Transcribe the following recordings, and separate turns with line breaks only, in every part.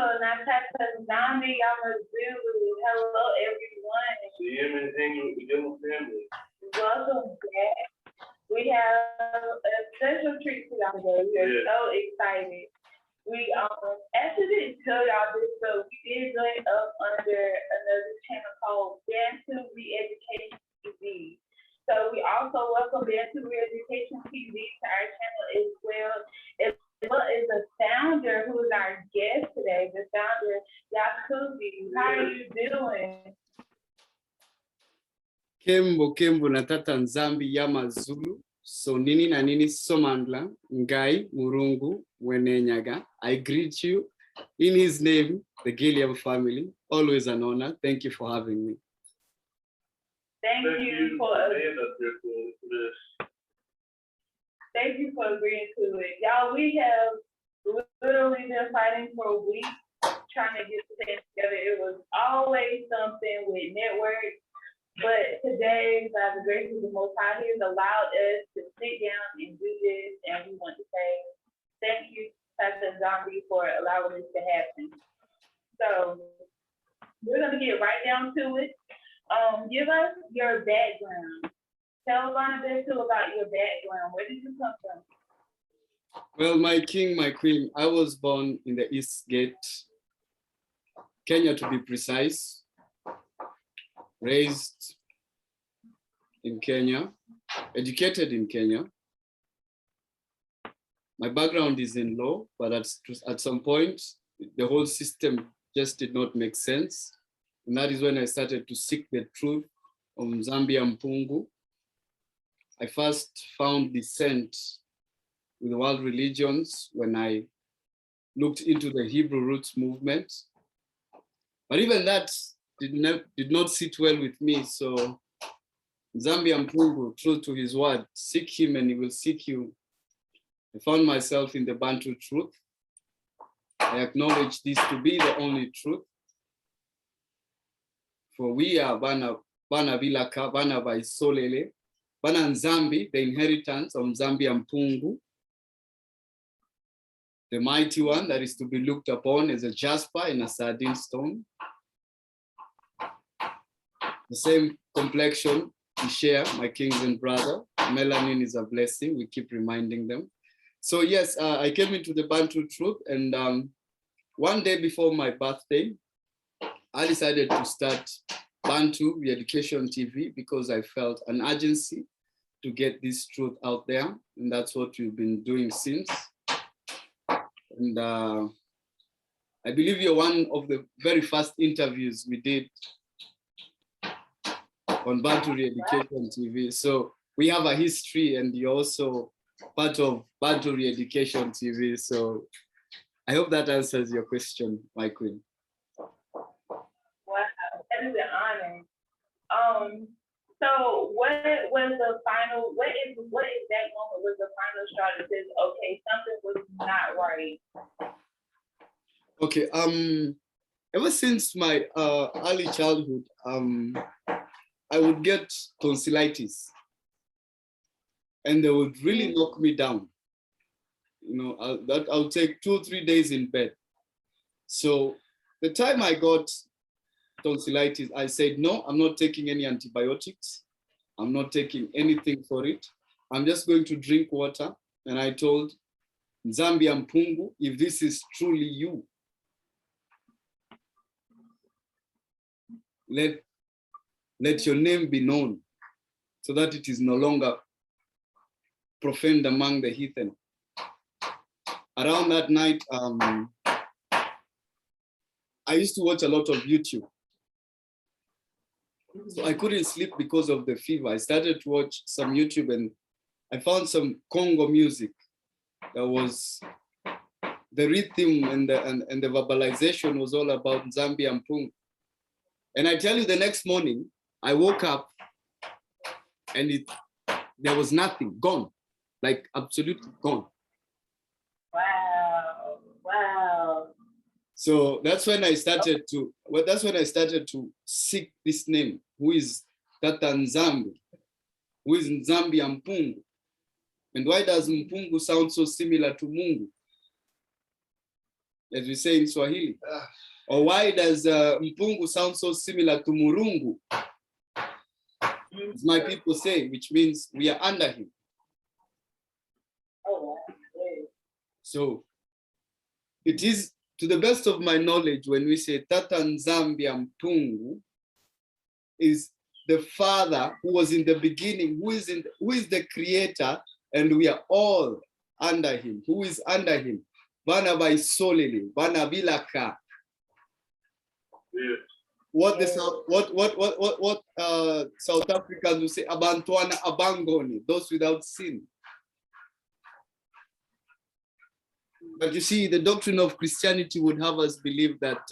Natata Nami Yamazulu. Hello, everyone.
GM and English, the Gilliam family.
Welcome back. We have a special treat for y'all today. We are so excited. We actually didn't tell y'all this, but we did join up under another channel called Bantu Re-Education TV. So we also welcome Bantu Re-Education TV to our channel as well. As well as the founder, who is our guest today, the founder, Yakubi. How are you doing?
Kembo natata nzambi yamazulu. So nini na nini somandla ngai murungu wenenyaga. I greet you in his name, the Gilliam family. Always an honor. Thank you for having me.
Thank you for agreeing to it. Y'all, we have literally been fighting for a week trying to get this together. It was always something with network. But today, by the grace of the Most High, He has allowed us to sit down and do this, and we want to say thank you, Pastor Zombie, for allowing this to happen. So we're going to get right down to it. Give us your background. Tell Bana Bantu about your background. Where did you come from?
Well, my king, my queen, I was born in the East Gate, Kenya to be precise. Raised in Kenya, educated in Kenya. My background is in law, but at some point, the whole system just did not make sense. And that is when I started to seek the truth on Zambia Mpungu. I first found dissent with the world religions when I looked into the Hebrew roots movement. But even that did not sit well with me. So Zambia Mpungu, true to his word, seek him and he will seek you. I found myself in the Bantu truth. I acknowledge this to be the only truth. For we are Bana Vilaka, Bana Vaisolele, Bana Nzambi, the inheritance of Zambia Mpungu, the mighty one that is to be looked upon as a jasper in a sardine stone. The same complexion we share, my kings and brother. Melanin is a blessing. We keep reminding them. So yes, I came into the Bantu truth, and one day before my birthday, I decided to start Bantu Re-Education TV because I felt an urgency to get this truth out there, and that's what we've been doing since. And I believe you're one of the very first interviews we did on Bantu Re-Education TV. So we have a history, and you're also part of Bantu Re-Education TV. So I hope that answers your question, my queen.
Wow, that is an honor. So what was the final, what exact moment was the final straw that says, okay, something was not right?
Okay, ever since my early childhood, I would get tonsillitis, and they would really knock me down. You know, I'll take 2 or 3 days in bed. So the time I got tonsillitis, I said, no, I'm not taking any antibiotics. I'm not taking anything for it. I'm just going to drink water. And I told Zambia Mpungu, if this is truly you, let your name be known so that it is no longer profaned among the heathen. Around that night, I used to watch a lot of YouTube. So I couldn't sleep because of the fever. I started to watch some YouTube and I found some Congo music that was, the rhythm and the verbalization was all about Zambia Mpungu. And I tell you, the next morning, I woke up and there was nothing, gone, like absolutely gone.
Wow, wow.
So that's when I started to seek this name, who is Tata Nzambi, who is Nzambia Mpungu. And why does Mpungu sound so similar to Mungu? as we say in Swahili? Or why does Mpungu sound so similar to Murungu? As my people say, which means we are under him.
Oh, wow.
So it is, to the best of my knowledge, when we say Tata Nzambia Mpungu is the Father who was in the beginning, who is the creator, and we are all under him. Who is under him? Bana by solely, Bana bilaka. What the South Africans will say, Abantuana abangoni, those without sin. But you see, the doctrine of Christianity would have us believe that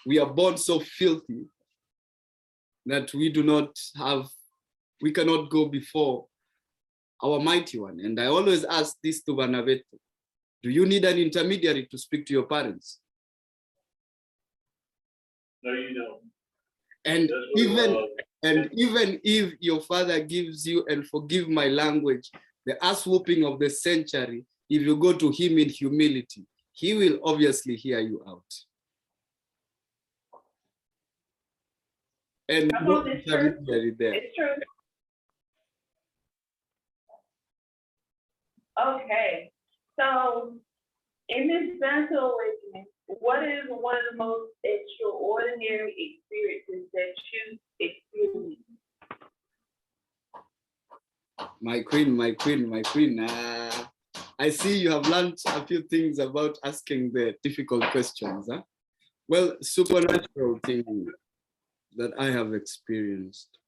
we are born so filthy that we cannot go before our mighty one. And I always ask this to Banaveto: do you need an intermediary to speak to your parents?
No, you don't.
And even if your father gives you, and forgive my language, the ass whooping of the century, if you go to him in humility, he will obviously hear you out. And
It's true.
there.
It's true. Okay. So in this Bantu awakening, what is one of the most extraordinary experiences that you experienced?
My queen. I see you have learned a few things about asking the difficult questions. Huh? Well, supernatural thing that I have experienced.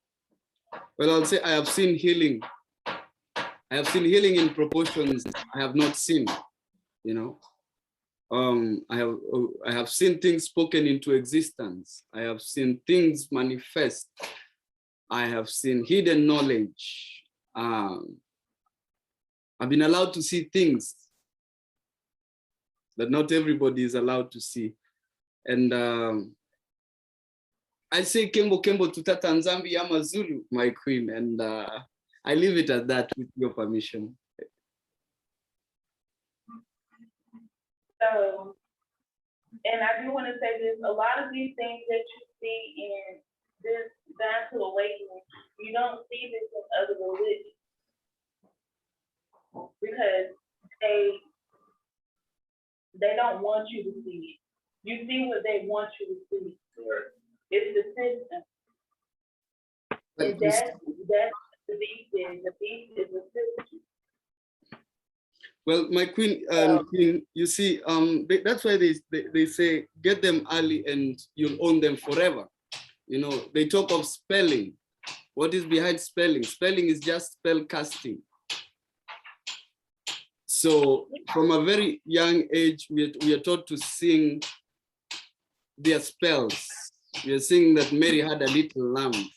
Well, I'll say I have seen healing. I have seen healing in proportions I have not seen, you know. I have seen things spoken into existence. I have seen things manifest. I have seen hidden knowledge. I've been allowed to see things that not everybody is allowed to see. And I say Kembo to Tata Nzambi Yamazulu, my queen, and I leave it at that with your permission.
So, and I do want to say this, a lot of these things that you see in this Bantu awakening, you don't see this in other religions because they don't want you to see it. You see what they want you to see. It's the system. And that's the beast is. The beast is the system.
Well, my queen, queen, you see, that's why they say, get them early and you'll own them forever. You know, they talk of spelling. What is behind spelling? Spelling is just spell casting. So from a very young age, we are taught to sing their spells. We are singing that Mary had a little lamb.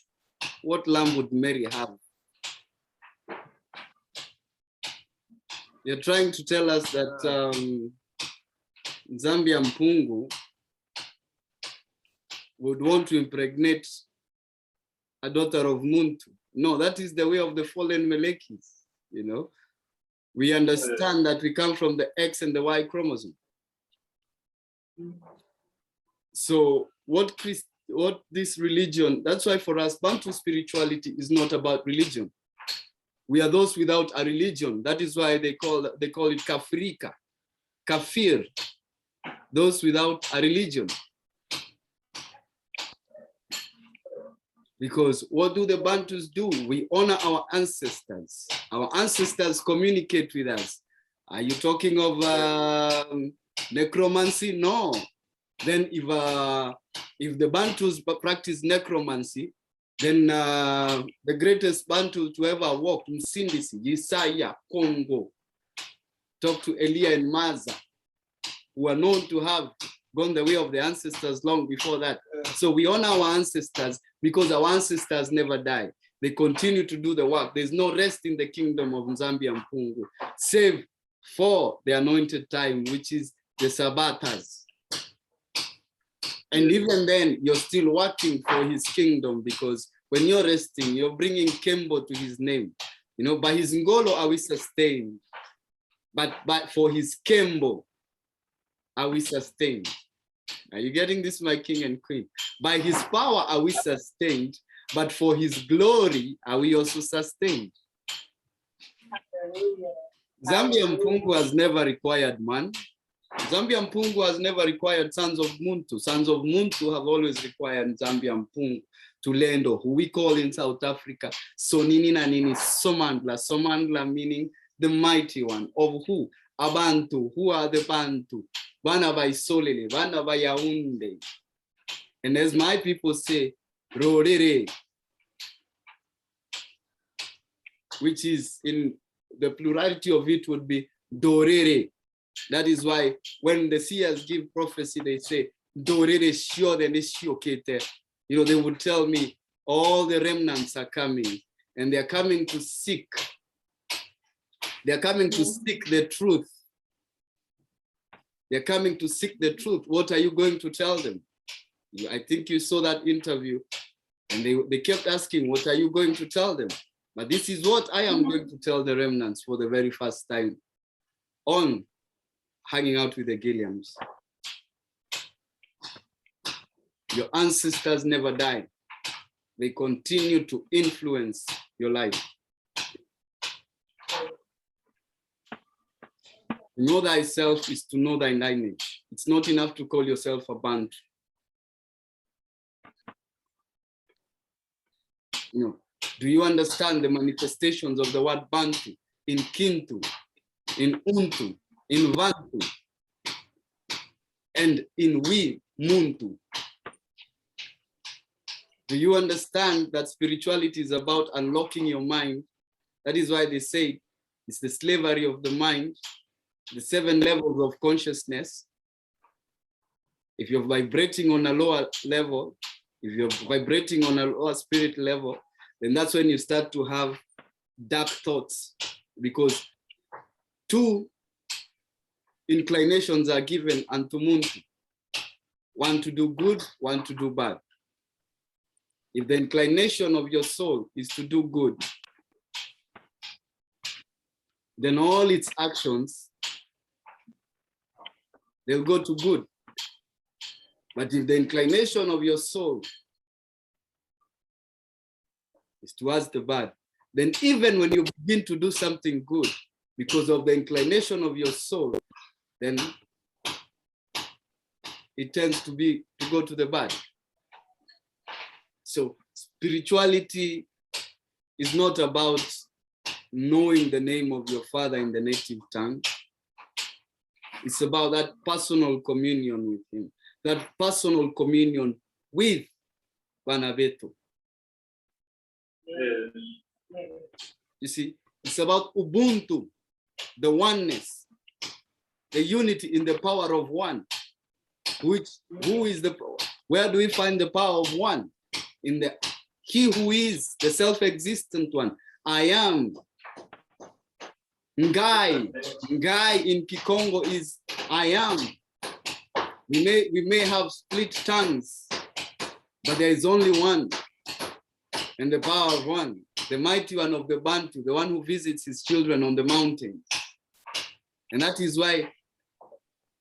What lamb would Mary have? You're trying to tell us that Zambia Mpungu would want to impregnate a daughter of Muntu. No, that is the way of the fallen Melekis, you know. We understand that we come from the X and the Y chromosome. So what this religion, that's why for us, Bantu spirituality is not about religion. We are those without a religion. That is why they call it Kafrika, Kafir, those without a religion. Because what do the Bantus do? We honor our ancestors. Our ancestors communicate with us. Are you talking of necromancy? No. Then if the Bantus practice necromancy, then the greatest Bantu to ever walk, Msindisi, Yesaya, Congo, talk to Elia and Maza, who are known to have gone the way of the ancestors long before that. So we honor our ancestors because our ancestors never die. They continue to do the work. There's no rest in the kingdom of Nzambia Mpungu, save for the anointed time, which is the Sabbathas. And even then, you're still working for his kingdom, because when you're resting, you're bringing Kembo to his name. You know, by his Ngolo are we sustained, but for his Kembo are we sustained. Are you getting this, my king and queen? By his power are we sustained, but for his glory are we also sustained.
Hallelujah.
Zambia Mpungu has never required man. Zambia Mpungu has never required sons of Muntu. Sons of Muntu have always required Zambia Mpungu to lend, or who we call in South Africa, Sonini na nini, Somandla. Somandla meaning the mighty one. Of who? Abantu. Who are the Bantu? Bana ba Isolele, Bana ba Yaounde. And as my people say, Rorere, which is in the plurality of it would be Dorere. That is why when the seers give prophecy, they say, Dorere sure, then it's okay. You know, they would tell me all the remnants are coming and they're coming to seek. They're coming to seek the truth. They're coming to seek the truth. What are you going to tell them? I think you saw that interview and they kept asking, what are you going to tell them? But this is what I am going to tell the remnants for the very first time on Hanging Out with the Gilliams. Your ancestors never died. They continue to influence your life. To know thyself is to know thy lineage. It's not enough to call yourself a Bantu. You know, do you understand the manifestations of the word Bantu in Kintu, in Untu, in Vantu, and in we, Muntu? Do you understand that spirituality is about unlocking your mind? That is why they say it's the slavery of the mind, the 7 levels of consciousness. If you're vibrating on a lower level, if you're vibrating on a lower spirit level, then that's when you start to have dark thoughts, because 2 inclinations are given unto Muntu. 1 to do good, 1 to do bad. If the inclination of your soul is to do good, then all its actions, they'll go to good. But if the inclination of your soul is towards the bad, then even when you begin to do something good, because of the inclination of your soul, then it tends to go to the bad. So spirituality is not about knowing the name of your father in the native tongue. It's about that personal communion with him, that personal communion with Bana Bantu.
Yes.
You see, it's about Ubuntu, the oneness, the unity in the power of one. Where do we find the power of one? In the he who is the self-existent one. I am. Ngai in Kikongo is I am. We may have split tongues, but there is only one, and the power of one, the mighty one of the Bantu, the one who visits his children on the mountain. And that is why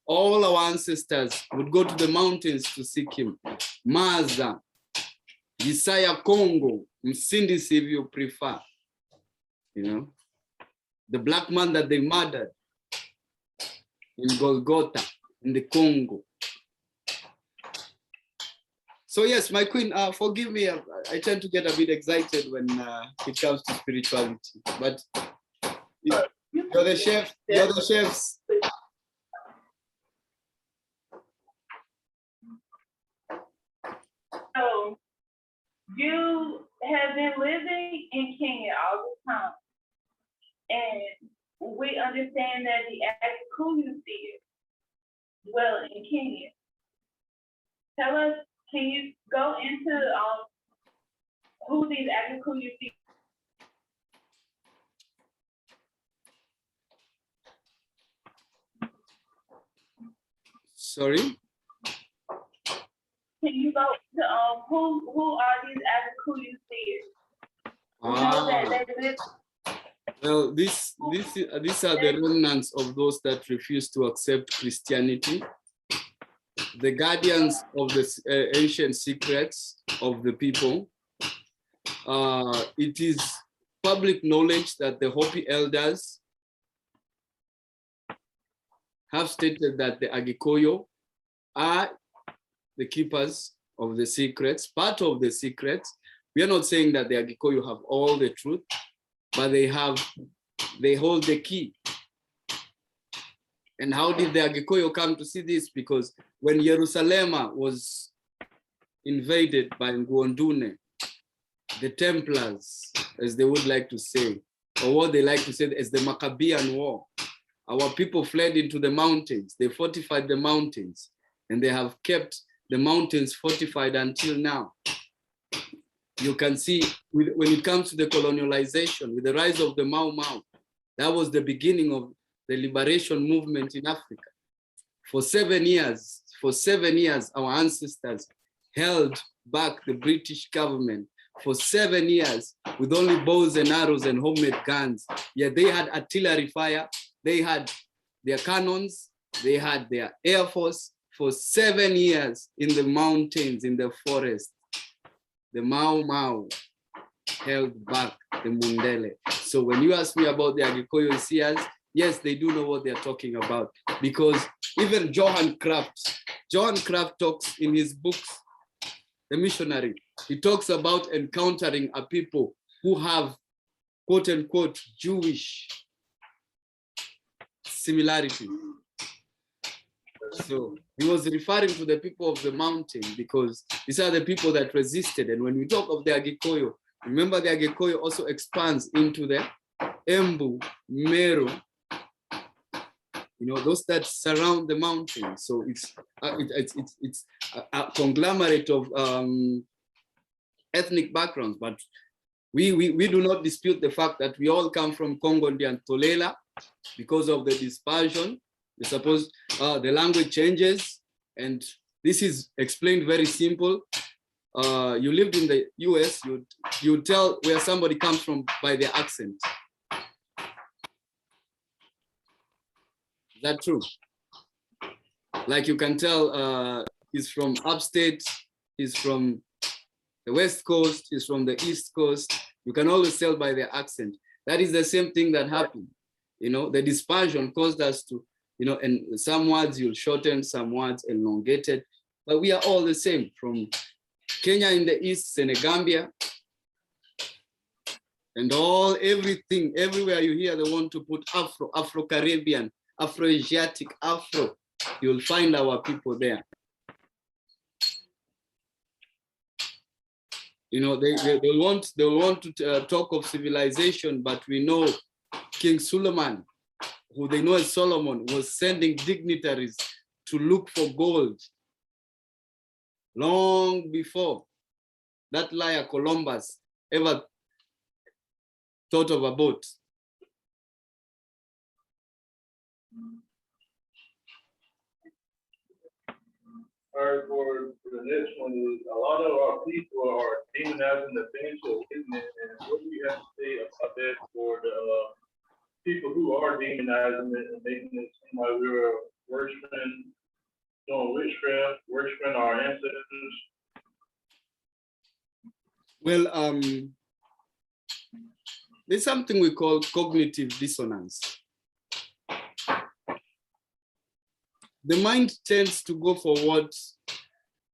all our ancestors would go to the mountains to seek him. Maza, Yesaya Congo, Msindisi if you prefer, you know, the black man that they murdered in Golgotha, in the Congo. So yes, my queen, forgive me, I tend to get a bit excited when it comes to spirituality, but you're the chef, you're the chefs.
So you have been living in Kenya all this time, and we understand that the Yakubi dwell in Kenya. Tell us, can you go into who these Yakubi
Sorry?
Can you go to who are these Yakubi seers?
Well, these are the remnants of those that refuse to accept Christianity the guardians of the ancient secrets of the people. It is public knowledge that the Hopi elders have stated that the Agikoyo are the keepers of the secrets, part of the secrets. We are not saying that the Agikoyo have all the truth, but they hold the key. And how did the Agikoyo come to see this? Because when Jerusalem was invaded by Ngwondune, the Templars, as they would like to say, or what they like to say as the Maccabean War, our people fled into the mountains. They fortified the mountains, and they have kept the mountains fortified until now. You can see when it comes to the colonialization, with the rise of the Mau Mau, that was the beginning of the liberation movement in Africa. For 7 years, our ancestors held back the British government for 7 years with only bows and arrows and homemade guns. Yet they had artillery fire, they had their cannons, they had their air force for 7 years in the mountains, in the forest. The Mau Mau held back the Mundele. So when you ask me about the Agikoyo Seers, yes, they do know what they're talking about, because even Johann Kraft talks in his books, The Missionary. He talks about encountering a people who have, quote unquote, Jewish similarity. So he was referring to the people of the mountain because these are the people that resisted. And when we talk of the Agikoyo, remember the Agikoyo also expands into the Embu, Meru, those that surround the mountain. So it's a conglomerate of ethnic backgrounds, but we do not dispute the fact that we all come from Kongondi and Tolela because of the dispersion. We suppose the language changes, and this is explained very simple. You lived in the US, you tell where somebody comes from by their accent. Is that true? Like you can tell he's from upstate, he's from the West Coast, he's from the East Coast. You can always tell by their accent. That is the same thing that happened. The dispersion caused us to, and some words you'll shorten, some words elongated, but we are all the same, from Kenya in the East, Senegambia, and everything, everywhere you hear they want to put Afro, Afro-Caribbean, Afro-Asiatic, Afro, you'll find our people there. They'll want to talk of civilization, but we know King Suleiman, who they know as Solomon, was sending dignitaries to look for gold long before that liar Columbus ever thought of a boat.
All right, for the next one is a lot of our people are demonizing the financial business, and what do you have to say about that for the people who are demonizing it and making it seem like we were doing witchcraft, worshiping our ancestors?
Well, there's something we call cognitive dissonance. The mind tends to go for what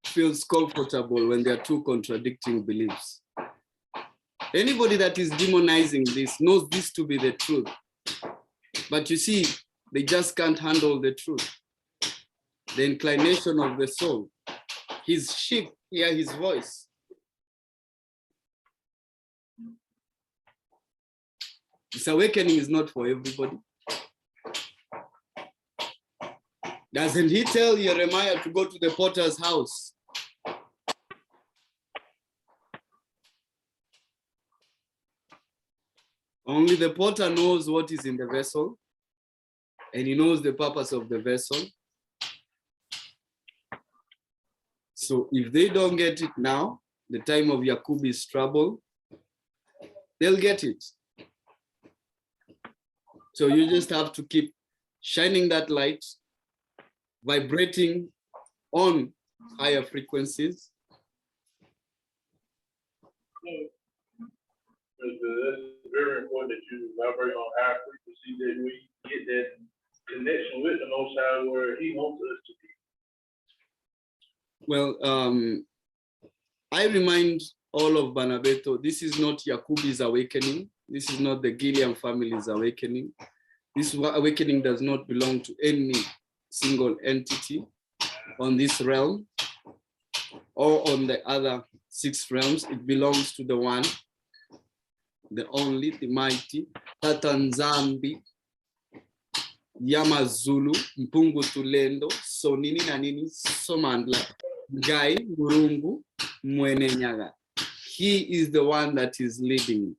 feels comfortable when there are two contradicting beliefs. Anybody that is demonizing this knows this to be the truth. But you see, they just can't handle the truth. The inclination of the soul. His sheep hear his voice. This awakening is not for everybody. Doesn't he tell Jeremiah to go to the potter's house? Only the potter knows what is in the vessel, and he knows the purpose of the vessel. So if they don't get it now, the time of Yakubi's trouble, they'll get it. So you just have to keep shining that light, vibrating on higher frequencies.
Yes.
That's very important that you elaborate on high frequency, that we get that connection with the Most High where He wants us to be.
Well, I remind all of Banabeto, this is not Yakubi's awakening. This is not the Gilliam family's awakening. This awakening does not belong to any single entity on this realm or on the other 6 realms. It belongs to the one, the only, the mighty, Tatanzambi, Yamazulu, Mpungu Tulendo, Sonini Nanini, Somandla, Gai, Murungu, Mwene Nyaga. He is the one that is leading.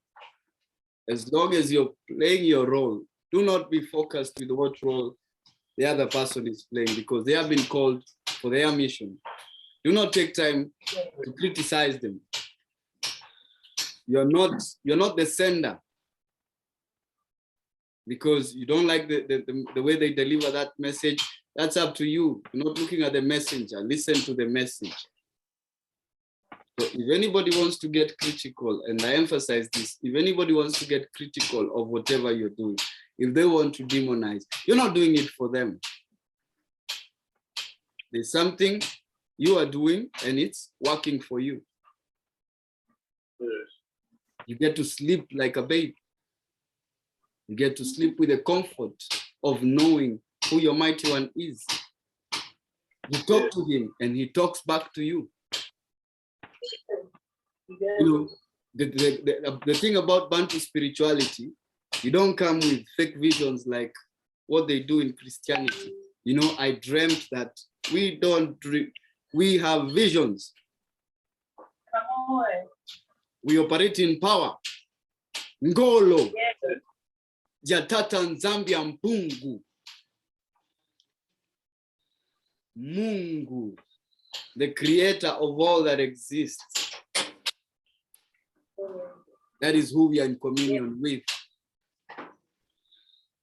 As long as you're playing your role, do not be focused with what role the other person is playing, because they have been called for their mission. Do not take time to criticize them. You're not the sender, because you don't like the way they deliver that message. That's up to you. You're not looking at the messenger. Listen to the message. So if anybody wants to get critical, and I emphasize this, if anybody wants to get critical of whatever you're doing, if they want to demonize, you're not doing it for them. There's something you are doing and it's working for you.
Yes.
You get to sleep like a baby. You get to sleep with the comfort of knowing who your mighty one is. You talk to him and he talks back to you. You know, the thing about Bantu spirituality, you don't come with fake visions like what they do in Christianity. You know, I dreamt that. We have visions.
Come on.
We operate in power. Ngolo.
Yes.
Jatata Nzambia Mpungu. Mungu, the creator of all that exists. That is who we are in communion with.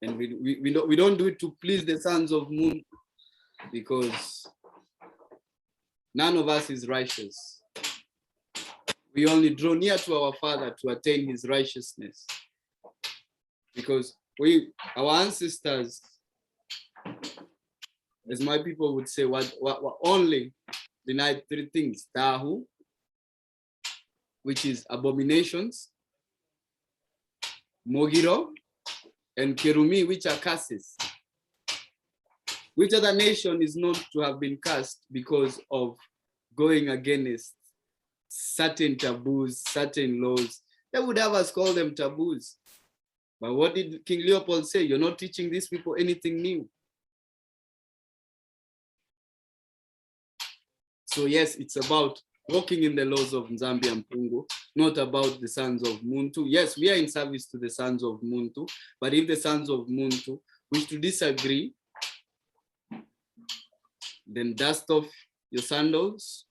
And we don't do it to please the sons of Moon, because none of us is righteous. We only draw near to our Father to attain his righteousness. Because our ancestors, as my people would say, what only denied 3 things: Tahu, which is abominations, Mogiro, and Kerumi, which are curses. Which other nation is known to have been cursed because of going against certain taboos, certain laws? They would have us call them taboos. But what did King Leopold say? You're not teaching these people anything new. So yes, it's about walking in the laws of Nzambi and Pungu, not about the sons of Muntu. Yes, we are in service to the sons of Muntu, but if the sons of Muntu wish to disagree, then dust off your sandals,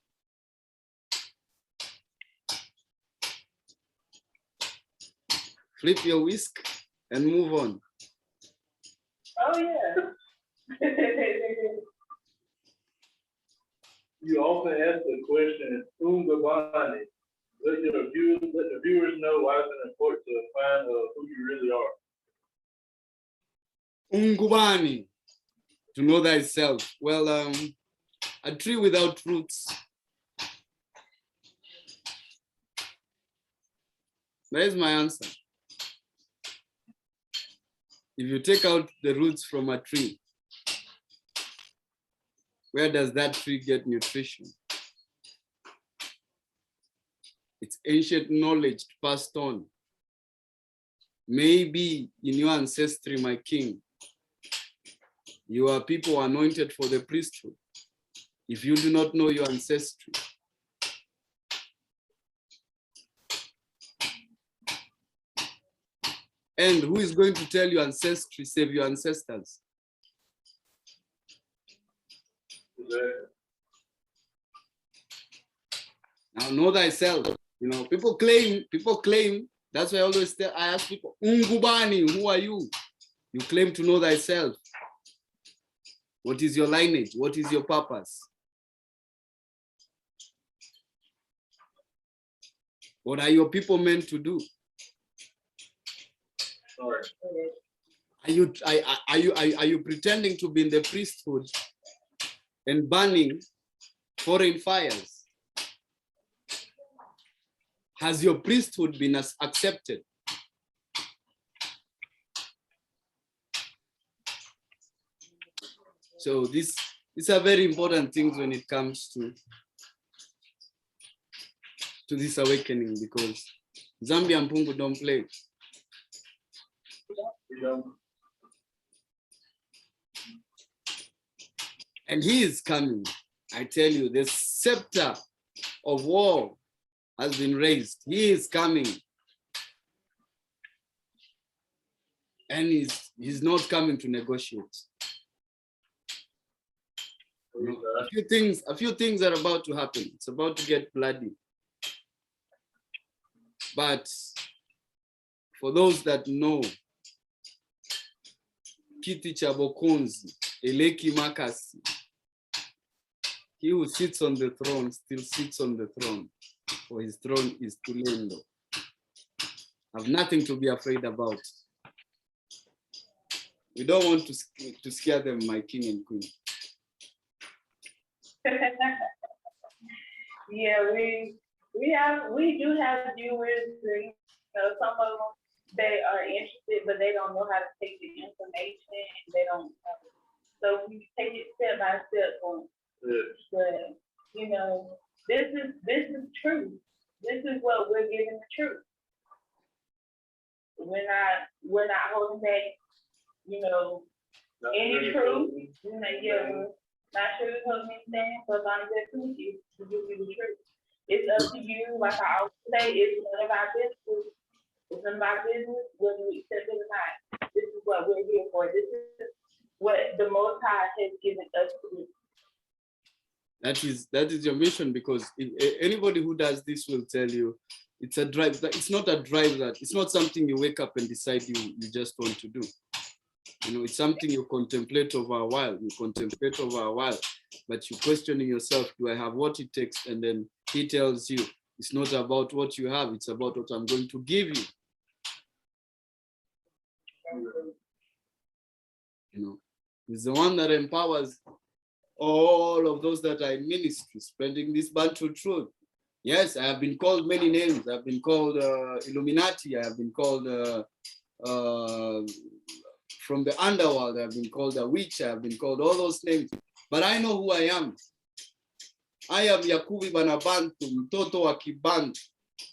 flip your whisk, and move on.
Oh, yeah.
You often ask the question, Ungabani. Let the viewers know why it's important to find who you really are.
Ungubani, to know thyself. Well, a tree without roots. There's my answer. If you take out the roots from a tree, where does that tree get nutrition? It's ancient knowledge passed on. Maybe in your ancestry, my king, you are people anointed for the priesthood. If you do not know your ancestry, and who is going to tell your ancestry save your ancestors? Now know thyself. You know, people claim, that's why I always I ask people, Ungubani, who are you? You claim to know thyself. What is your lineage? What is your purpose? What are your people meant to do?
Sorry.
Are you pretending to be in the priesthood and burning foreign fires? Has your priesthood been accepted? So these are very important things when it comes to this awakening, because Zambia and Pungu don't play. And he is coming. I tell you, the scepter of war has been raised. He is coming. And he's not coming to negotiate. A few things are about to happen. It's about to get bloody. But for those that know, Kiti Chabokonzi, Eleki Makasi, he who sits on the throne still sits on the throne, for his throne is Tulendo. Have nothing to be afraid about. We don't want to scare them, my king and queen.
Yeah, we do have viewers. You know, some of them, they are interested, but they don't know how to take the information. They don't. So we take it step by step. But you know, this is truth. This is what we're giving the truth. We're not holding back. You know, any truth. You know, yeah. Not sure what me saying, so I'm just with you to give you the truth. It's up to you. Like I always say, it's none of our business. It's none of our business whether we accept it or not. This is what we're here for. This is what the Most High has given us to do.
That is your mission, because anybody who does this will tell you it's a drive. It's not a drive. That it's not something you wake up and decide you just want to do. You know, it's something you contemplate over a while. But you're questioning yourself, do I have what it takes? And then he tells you, it's not about what you have, it's about what I'm going to give you. You know, he's the one that empowers all of those that are in ministry, spreading this Bantu truth. Yes, I have been called many names. I've been called Illuminati. I have been called from the underworld. I've been called a witch. I've been called all those names. But I know who I am. I am Yakubi Bana Bantu, mtoto wa Kibantu,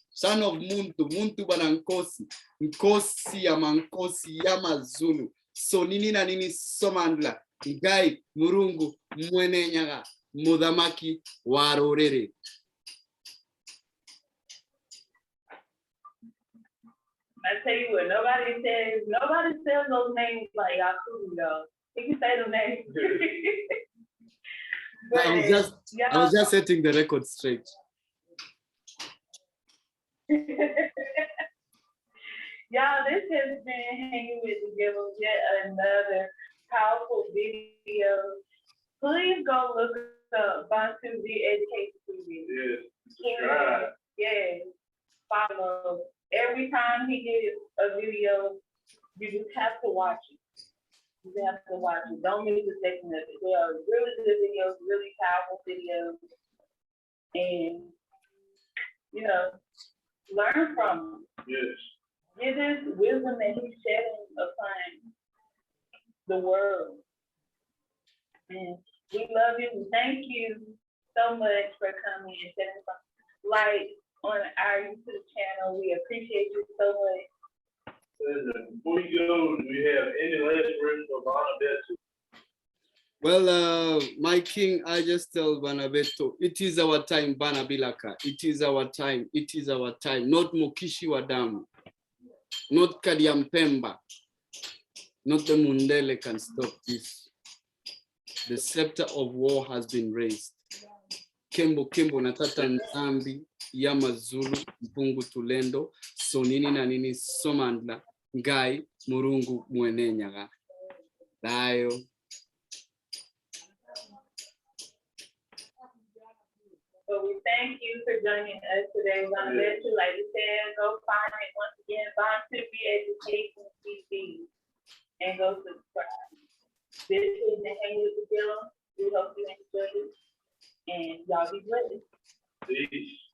son of Muntu bana Nkosi ya Mankosi ya Mazulu. So nini na nini somandla, Ngai Murungu Mwenenyaga, Mudamaki Warorere.
I tell you what, nobody says those names like Yakubu though. You can say the names. But,
I was just setting the record straight.
Y'all, this has been Hanging with the Gilliams, yet another powerful video. Please go look up Bantu Education TV.
Yes.
Yeah. Yes. Follow. Every time he gets a video, you just have to watch it. You have to watch it. Don't miss a second of it. They are really good videos, really powerful videos. And, you know, learn from them.
Yes.
Give this wisdom that he's shedding upon the world. And we love you. We thank you so much for coming and shedding some light on our YouTube channel. We appreciate you so much.
Before you go, do we have any last words for Bana Bantu?
Well, my king, I just tell Banabeto, it is our time, Bana Bilaka. It is our time. It is our time. Not Mokishi Wadamu, not Kadiampemba, not the Mundele can stop this. The scepter of war has been raised. Kembo natata Nzambi, Yamazulu, Mpungu Tulendo, Sonini na nini Somandla, Ngai, Murungu Mwenenyaga. Dayo.
But we thank you for joining us today. We're gonna let you, like you said, go find it once again, Bantu Education TV, and go subscribe. This is the Hang with the Gilliams. We hope you enjoyed it, and y'all be blessed.
Peace.